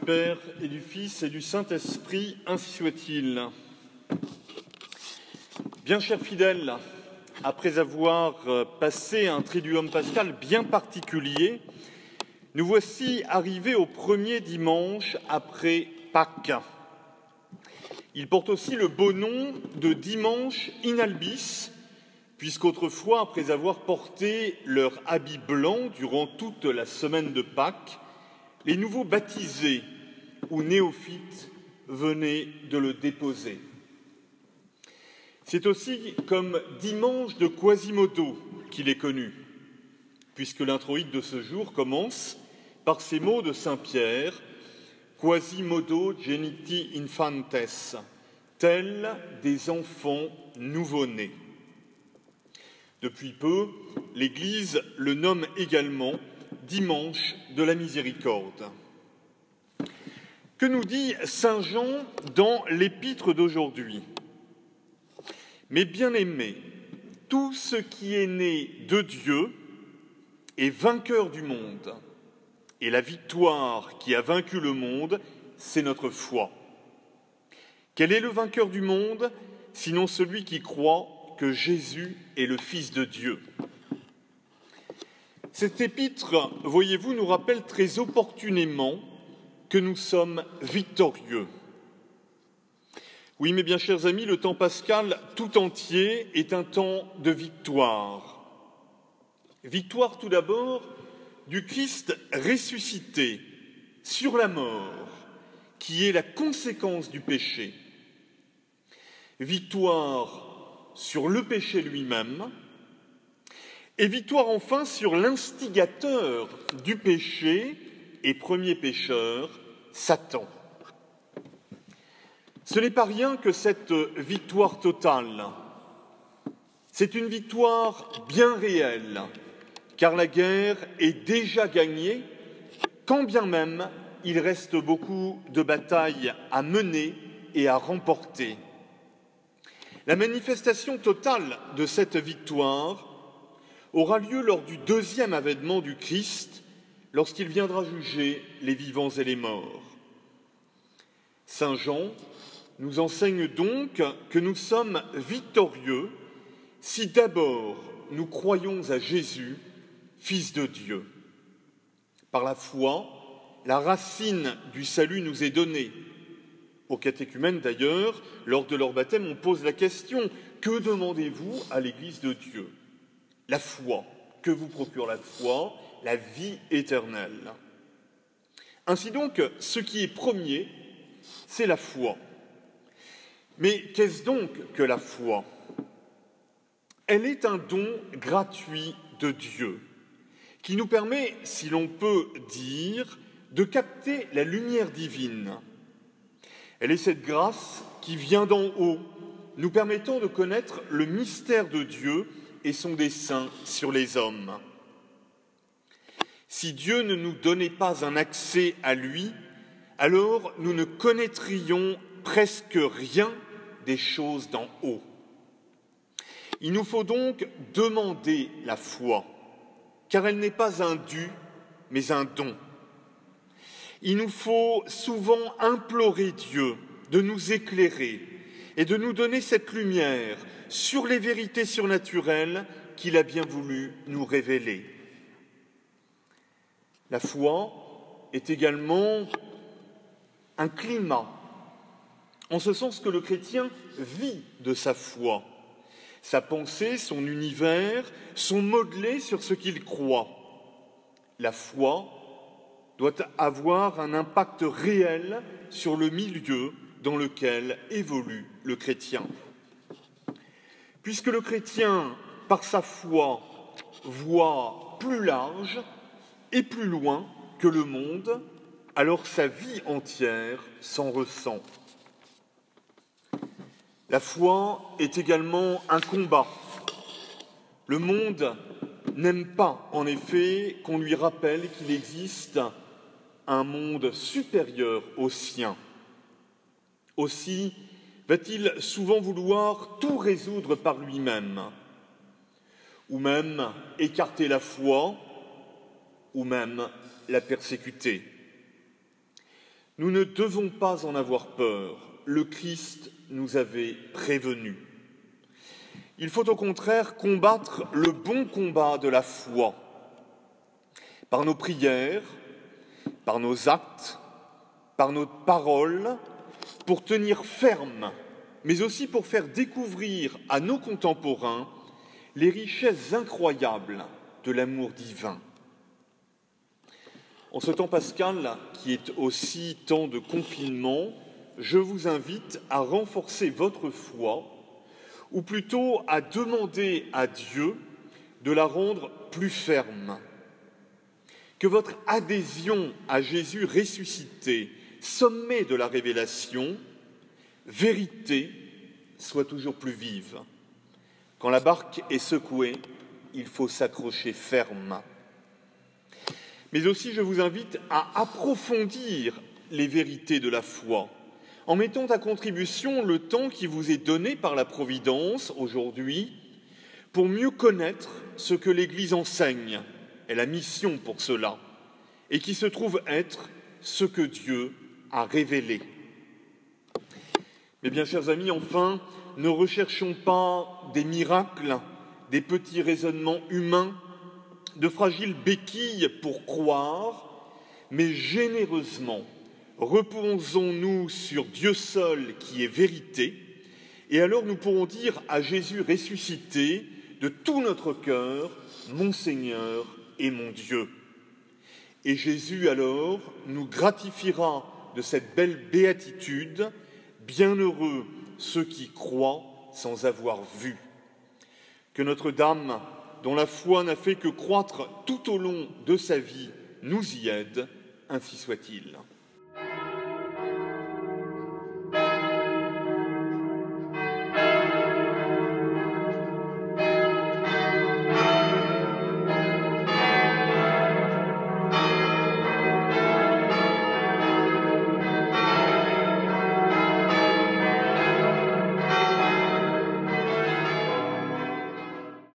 Père et du Fils et du Saint-Esprit, ainsi soit-il. Bien chers fidèles, après avoir passé un Triduum pascal bien particulier, nous voici arrivés au premier dimanche après Pâques. Il porte aussi le beau nom de dimanche in albis, puisqu'autrefois, après avoir porté leur habit blanc durant toute la semaine de Pâques, les nouveaux baptisés ou néophytes venaient de le déposer. C'est aussi comme dimanche de Quasimodo qu'il est connu, puisque l'introïde de ce jour commence par ces mots de saint Pierre, « Quasimodo geniti infantes », tels des enfants nouveau-nés. Depuis peu, l'Église le nomme également dimanche de la miséricorde. Que nous dit saint Jean dans l'épître d'aujourd'hui ? Mes bien-aimés, tout ce qui est né de Dieu est vainqueur du monde. Et la victoire qui a vaincu le monde, c'est notre foi. Quel est le vainqueur du monde, sinon celui qui croit que Jésus est le Fils de Dieu ? Cet épître, voyez-vous, nous rappelle très opportunément que nous sommes victorieux. Oui, mes bien chers amis, le temps pascal tout entier est un temps de victoire. Victoire tout d'abord du Christ ressuscité sur la mort, qui est la conséquence du péché. Victoire sur le péché lui-même, et victoire enfin sur l'instigateur du péché et premier pécheur, Satan. Ce n'est pas rien que cette victoire totale. C'est une victoire bien réelle, car la guerre est déjà gagnée, quand bien même il reste beaucoup de batailles à mener et à remporter. La manifestation totale de cette victoire aura lieu lors du deuxième avènement du Christ, lorsqu'il viendra juger les vivants et les morts. Saint Jean nous enseigne donc que nous sommes victorieux si d'abord nous croyons à Jésus, Fils de Dieu. Par la foi, la racine du salut nous est donnée. Aux catéchumènes d'ailleurs, lors de leur baptême, on pose la question « Que demandez-vous à l'Église de Dieu ?» La foi. Que vous procure la foi ? La vie éternelle. Ainsi donc, ce qui est premier, c'est la foi. Mais qu'est-ce donc que la foi ? Elle est un don gratuit de Dieu qui nous permet, si l'on peut dire, de capter la lumière divine. Elle est cette grâce qui vient d'en haut, nous permettant de connaître le mystère de Dieu et son dessein sur les hommes. Si Dieu ne nous donnait pas un accès à lui, alors nous ne connaîtrions presque rien des choses d'en haut. Il nous faut donc demander la foi, car elle n'est pas un dû, mais un don. Il nous faut souvent implorer Dieu de nous éclairer et de nous donner cette lumière sur les vérités surnaturelles qu'il a bien voulu nous révéler. La foi est également un climat, en ce sens que le chrétien vit de sa foi. Sa pensée, son univers sont modelés sur ce qu'il croit. La foi doit avoir un impact réel sur le milieu dans lequel évolue le chrétien. Puisque le chrétien, par sa foi, voit plus large et plus loin que le monde, alors sa vie entière s'en ressent. La foi est également un combat. Le monde n'aime pas, en effet, qu'on lui rappelle qu'il existe un monde supérieur au sien. Aussi va-t-il souvent vouloir tout résoudre par lui-même, ou même écarter la foi, ou même la persécuter. Nous ne devons pas en avoir peur. Le Christ nous avait prévenus. Il faut au contraire combattre le bon combat de la foi, par nos prières, par nos actes, par nos paroles, pour tenir ferme, mais aussi pour faire découvrir à nos contemporains les richesses incroyables de l'amour divin. En ce temps pascal, qui est aussi temps de confinement, je vous invite à renforcer votre foi, ou plutôt à demander à Dieu de la rendre plus ferme. Que votre adhésion à Jésus ressuscité, sommet de la révélation, vérité, soit toujours plus vive. Quand la barque est secouée, il faut s'accrocher ferme. Mais aussi, je vous invite à approfondir les vérités de la foi, en mettant à contribution le temps qui vous est donné par la Providence aujourd'hui pour mieux connaître ce que l'Église enseigne, et la mission pour cela, et qui se trouve être ce que Dieu a révélé. Mais bien, chers amis, enfin, ne recherchons pas des miracles, des petits raisonnements humains, de fragiles béquilles pour croire, mais généreusement, reposons-nous sur Dieu seul qui est vérité, et alors nous pourrons dire à Jésus ressuscité de tout notre cœur, mon Seigneur et mon Dieu. Et Jésus alors nous gratifiera de cette belle béatitude, bienheureux ceux qui croient sans avoir vu. Que Notre-Dame, dont la foi n'a fait que croître tout au long de sa vie, nous y aide, ainsi soit-il.